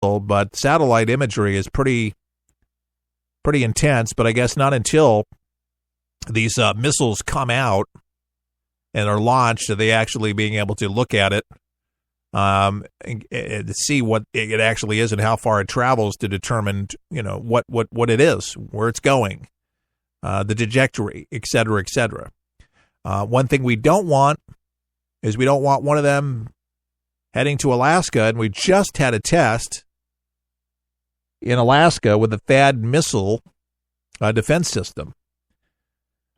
but satellite imagery is pretty intense. But I guess not until these missiles come out and are launched are they actually being able to look at it and to see what it actually is and how far it travels to determine, what it is, where it's going, the trajectory, et cetera, et cetera. One thing we don't want is we don't want one of them heading to Alaska, and we just had a test in Alaska with the THAAD missile defense system.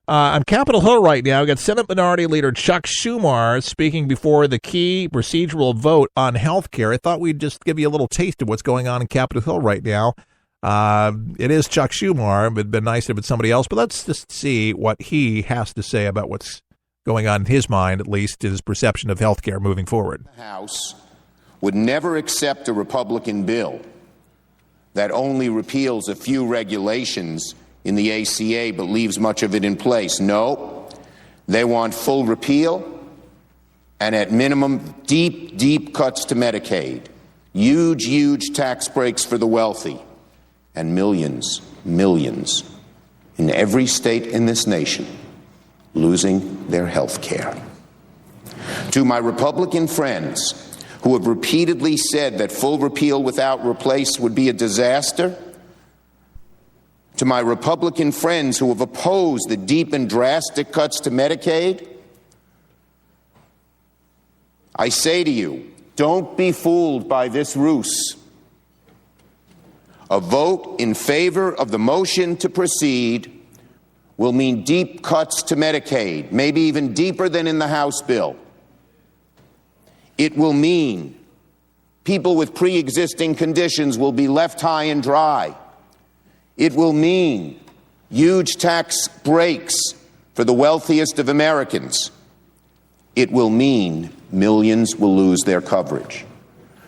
On Capitol Hill right now, we've got Senate Minority Leader Chuck Schumer speaking before the key procedural vote on health care. I thought we'd just give you a little taste of what's going on in Capitol Hill right now. It is Chuck Schumer. It would have been nice if it's somebody else, but let's just see what he has to say about what's going on in his mind, at least his perception of health care moving forward. The House would never accept a Republican bill that only repeals a few regulations in the ACA but leaves much of it in place. No, they want full repeal and at minimum deep, deep cuts to Medicaid, huge tax breaks for the wealthy, and millions in every state in this nation losing their health care. To my Republican friends who have repeatedly said that full repeal without replace would be a disaster, to my Republican friends who have opposed the deep and drastic cuts to Medicaid, I say to you, don't be fooled by this ruse. A vote in favor of the motion to proceed will mean deep cuts to Medicaid, maybe even deeper than in the House bill. It will mean people with pre-existing conditions will be left high and dry. It will mean huge tax breaks for the wealthiest of Americans. It will mean millions will lose their coverage.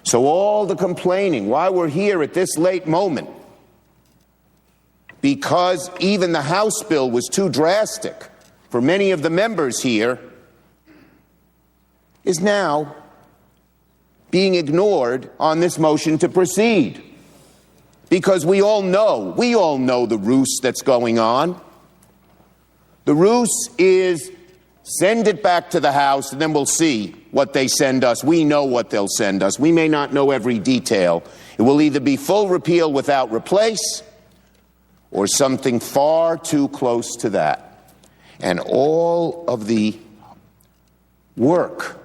So all the complaining, why we're here at this late moment, because even the House bill was too drastic for many of the members here, is now being ignored on this motion to proceed. Because we all know the ruse that's going on. The ruse is send it back to the House and then we'll see what they send us. We know what they'll send us. We may not know every detail. It will either be full repeal without replace or something far too close to that. And all of the work,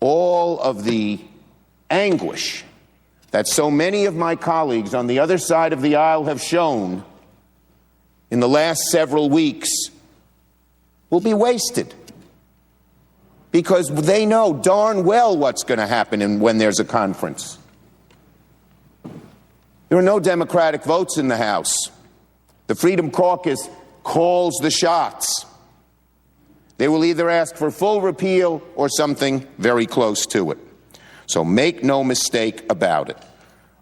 all of the anguish that so many of my colleagues on the other side of the aisle have shown in the last several weeks will be wasted. Because they know darn well what's going to happen when there's a conference. There are no Democratic votes in the House. The Freedom Caucus calls the shots. They will either ask for full repeal or something very close to it. So make no mistake about it.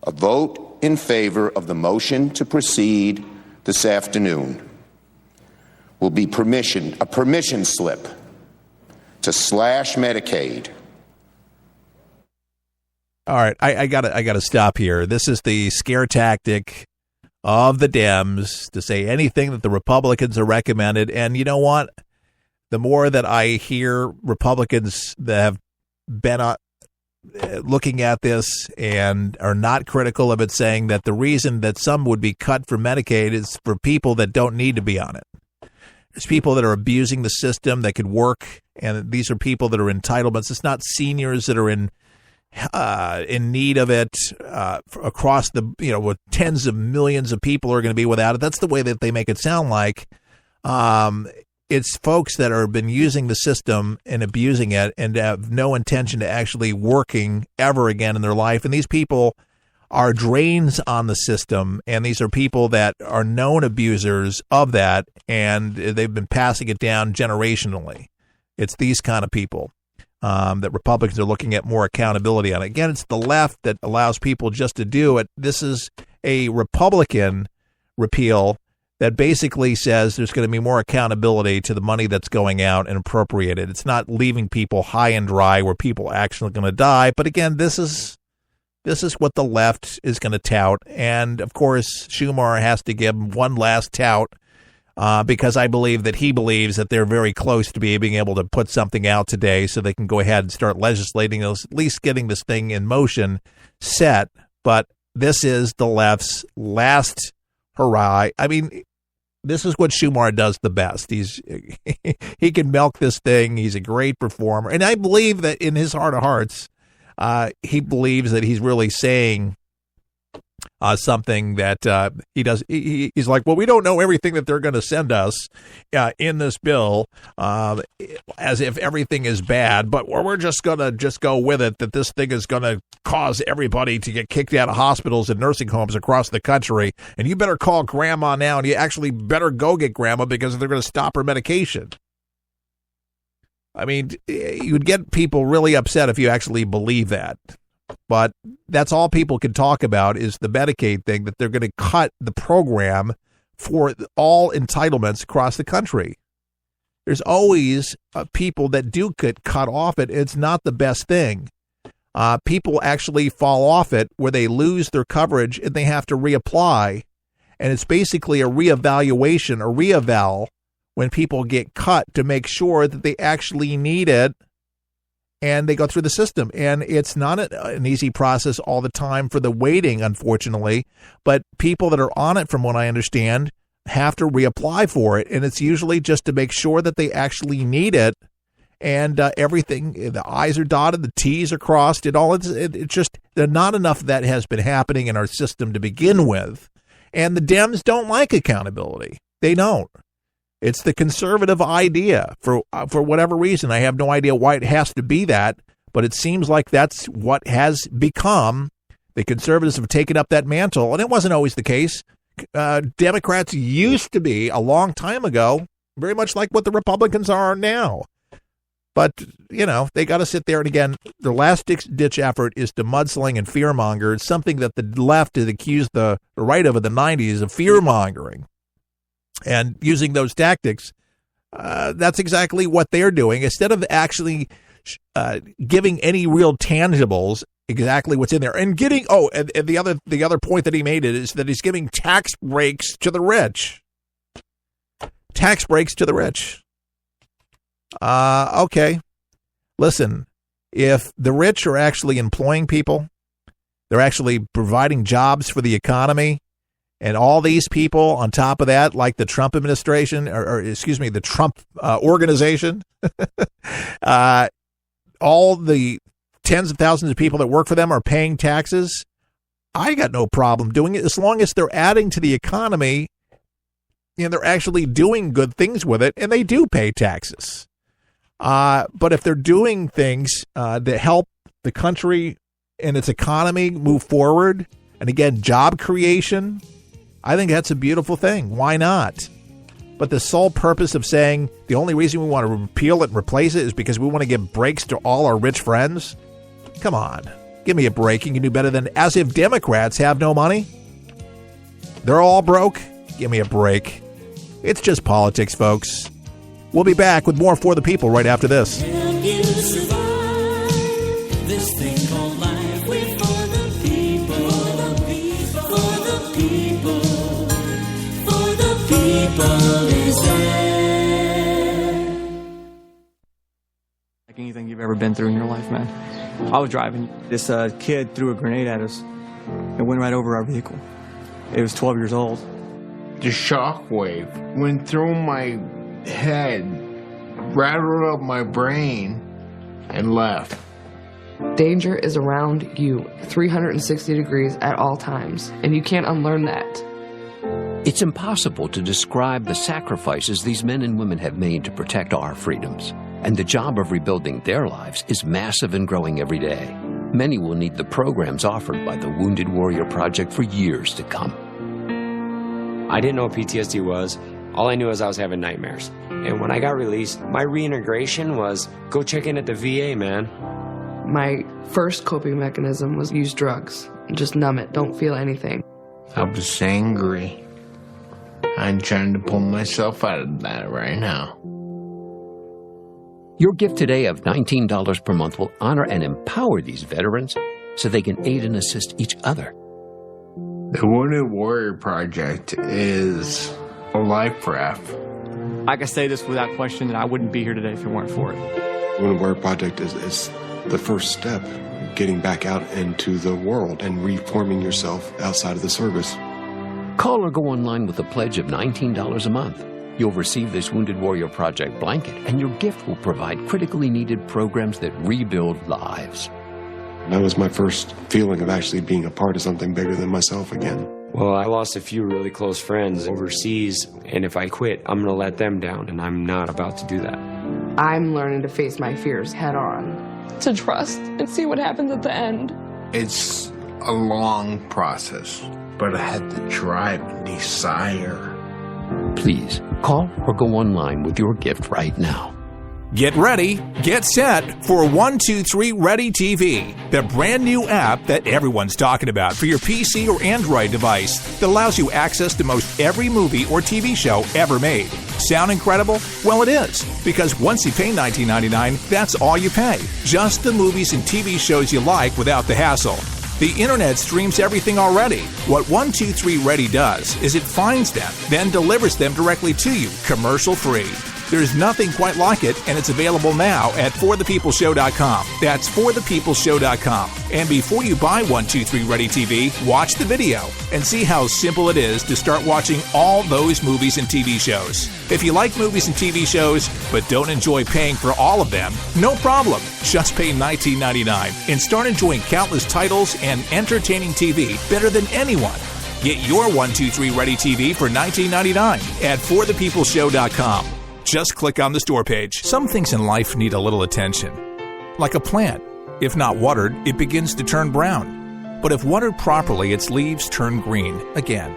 A vote in favor of the motion to proceed this afternoon will be a permission slip to slash Medicaid. All right, I gotta stop here. This is the scare tactic of the Dems to say anything that the Republicans are recommended. And you know what? The more that I hear Republicans that have been looking at this and are not critical of it, saying that the reason that some would be cut for Medicaid is for people that don't need to be on it. There's people that are abusing the system that could work, and these are people that are entitlements. It's not seniors that are in need of it across the, with tens of millions of people are going to be without it. That's the way that they make it sound like. It's folks that have been using the system and abusing it and have no intention to actually working ever again in their life. And these people are drains on the system, and these are people that are known abusers of that, and they've been passing it down generationally. It's these kind of people that Republicans are looking at more accountability on. Again, it's the left that allows people just to do it. This is a Republican repeal that basically says there's going to be more accountability to the money that's going out and appropriated. It's not leaving people high and dry where people are actually going to die. But again, this is This is what the left is going to tout. And, of course, Schumer has to give him one last tout because I believe that he believes that they're very close to being able to put something out today so they can go ahead and start legislating, at least getting this thing in motion set. But this is the left's last hurrah. I mean, this is what Schumer does the best. He can milk this thing. He's a great performer. And I believe that in his heart of hearts, he believes that he's really saying something that he does. He's like, well, we don't know everything that they're going to send us in this bill, as if everything is bad, but we're just going to just go with it, that this thing is going to cause everybody to get kicked out of hospitals and nursing homes across the country. And you better call grandma now, and you actually better go get grandma because they're going to stop her medication. I mean, you'd get people really upset if you actually believe that. But that's all people can talk about is the Medicaid thing, that they're going to cut the program for all entitlements across the country. There's always people that do get cut off it. It's not the best thing. People actually fall off it where they lose their coverage and they have to reapply. And it's basically a reevaluation, a reeval when people get cut to make sure that they actually need it and they go through the system. And it's not an easy process all the time for the waiting, unfortunately, but people that are on it, from what I understand, have to reapply for it. And it's usually just to make sure that they actually need it. And everything, the I's are dotted, the T's are crossed. It's just not enough of that has been happening in our system to begin with. And the Dems don't like accountability. They don't. It's the conservative idea for whatever reason. I have no idea why it has to be that, but it seems like that's what has become. The conservatives have taken up that mantle, and it wasn't always the case. Democrats used to be, a long time ago, very much like what the Republicans are now. But, you know, they got to sit there, and again, their last-ditch effort is to mudsling and fear-monger. It's something that the left had accused the right of in the 90s of fear-mongering. And using those tactics, that's exactly what they're doing. Instead of actually giving any real tangibles, exactly what's in there, and getting and the other point that he made is that he's giving tax breaks to the rich. Tax breaks to the rich. Okay, listen. If the rich are actually employing people, they're actually providing jobs for the economy. And all these people on top of that, like the Trump administration, or excuse me, the Trump organization, all the tens of thousands of people that work for them are paying taxes. I got no problem doing it as long as they're adding to the economy and they're actually doing good things with it, and they do pay taxes. But if they're doing things that help the country and its economy move forward, and again, job creation, I think that's a beautiful thing. Why not? But the sole purpose of saying the only reason we want to repeal it and replace it is because we want to give breaks to all our rich friends? Come on. Give me a break. You can do better than as if Democrats have no money. They're all broke. Give me a break. It's just politics, folks. We'll be back with more For the People right after this. Can you survive this thing called life? We're for the people, for the people, for the people is there. Like anything you've ever been through in your life, man. I was driving. This kid threw a grenade at us and went right over our vehicle. It was 12 years old. The shockwave went through my head, rattled up my brain, and left. Danger is around you 360 degrees at all times, and you can't unlearn that. It's impossible to describe the sacrifices these men and women have made to protect our freedoms. And the job of rebuilding their lives is massive and growing every day. Many will need the programs offered by the Wounded Warrior Project for years to come. I didn't know what PTSD was. All I knew is I was having nightmares. And when I got released, my reintegration was go check in at the VA, man. My first coping mechanism was use drugs. Just numb it, don't feel anything. I was angry. I'm trying to pull myself out of that right now. Your gift today of $19 per month will honor and empower these veterans so they can aid and assist each other. The Wounded Warrior Project is a life raft. I can say this without question that I wouldn't be here today if it weren't for it. Wounded Warrior Project is the first step, getting back out into the world and reforming yourself outside of the service. Call or go online with a pledge of $19 a month. You'll receive this Wounded Warrior Project blanket, and your gift will provide critically needed programs that rebuild lives. That was my first feeling of actually being a part of something bigger than myself again. Well, I lost a few really close friends overseas, and if I quit, I'm going to let them down, and I'm not about to do that. I'm learning to face my fears head on. To trust and see what happens at the end. It's a long process, but I had the drive and desire. Please, call or go online with your gift right now. Get ready, get set for 123 Ready TV, the brand new app that everyone's talking about for your PC or Android device that allows you access to most every movie or TV show ever made. Sound incredible? Well, it is, because once you pay $19.99, that's all you pay. Just the movies and TV shows you like without the hassle. The internet streams everything already. What 123 Ready does is it finds them, then delivers them directly to you, commercial-free. There's nothing quite like it, and it's available now at forthepeopleshow.com. That's forthepeopleshow.com. And before you buy 123 Ready TV, watch the video and see how simple it is to start watching all those movies and TV shows. If you like movies and TV shows, but don't enjoy paying for all of them, no problem. Just pay $19.99 and start enjoying countless titles and entertaining TV better than anyone. Get your 123 Ready TV for $19.99 at forthepeopleshow.com. Just click on the store page. Some things in life need a little attention. Like a plant. If not watered, it begins to turn brown. But if watered properly, its leaves turn green again.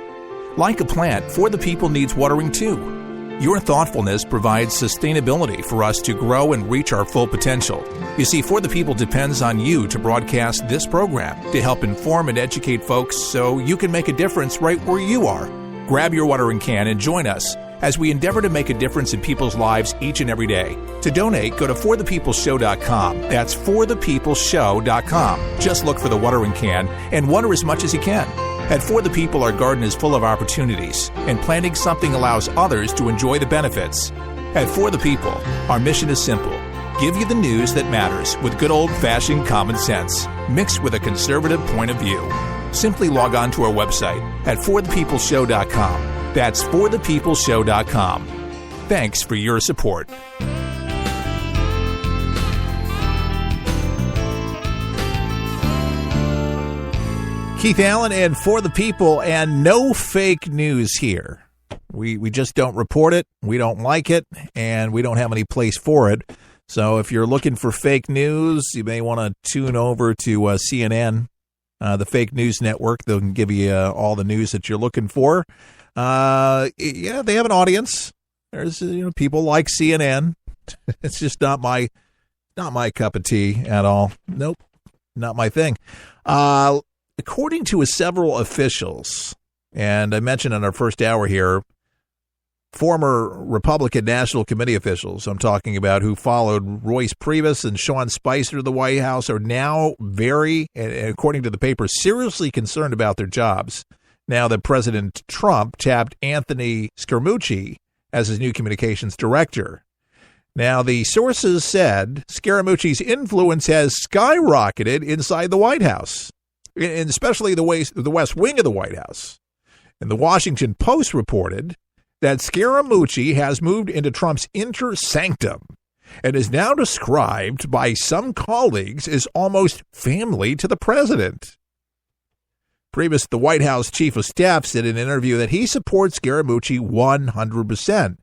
Like a plant, For the People needs watering too. Your thoughtfulness provides sustainability for us to grow and reach our full potential. You see, For the People depends on you to broadcast this program to help inform and educate folks so you can make a difference right where you are. Grab your watering can and join us as we endeavor to make a difference in people's lives each and every day. To donate, go to forthepeopleshow.com. That's forthepeopleshow.com. Just look for the watering can and water as much as you can. At For the People, our garden is full of opportunities, and planting something allows others to enjoy the benefits. At For the People, our mission is simple. Give you the news that matters with good old-fashioned common sense, mixed with a conservative point of view. Simply log on to our website at forthepeopleshow.com. That's forthepeopleshow.com. Thanks for your support. Keith Allen and For the People, and no fake news here. We just don't report it, we don't like it, and we don't have any place for it. So if you're looking for fake news, you may want to tune over to CNN, the fake news network. They'll give you all the news that you're looking for. Yeah, they have an audience. There's people like CNN. It's just not my cup of tea at all. Nope, not my thing. According to several officials, and I mentioned in our first hour here, former Republican National Committee officials, I'm talking about, who followed Royce Priebus and Sean Spicer to the White House, are now very, and according to the paper, seriously concerned about their jobs now that President Trump tapped Anthony Scaramucci as his new communications director. Now, the sources said Scaramucci's influence has skyrocketed inside the White House, and especially the West Wing of the White House. And the Washington Post reported that Scaramucci has moved into Trump's inner sanctum and is now described by some colleagues as almost family to the president. Priebus, the White House chief of staff, said in an interview that he supports Scaramucci 100%,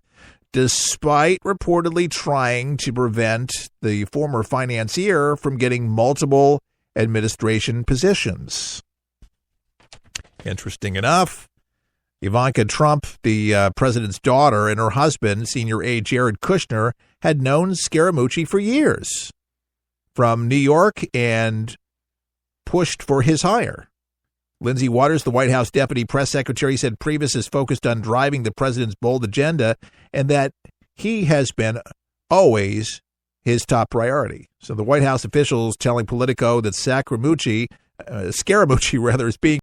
despite reportedly trying to prevent the former financier from getting multiple administration positions. Interesting enough, Ivanka Trump, the president's daughter, and her husband, senior aide Jared Kushner, had known Scaramucci for years from New York and pushed for his hire. Lindsay Waters, the White House deputy press secretary, said Priebus is focused on driving the president's bold agenda and that he has been always his top priority. So the White House officials telling Politico that Scaramucci Scaramucci rather, is being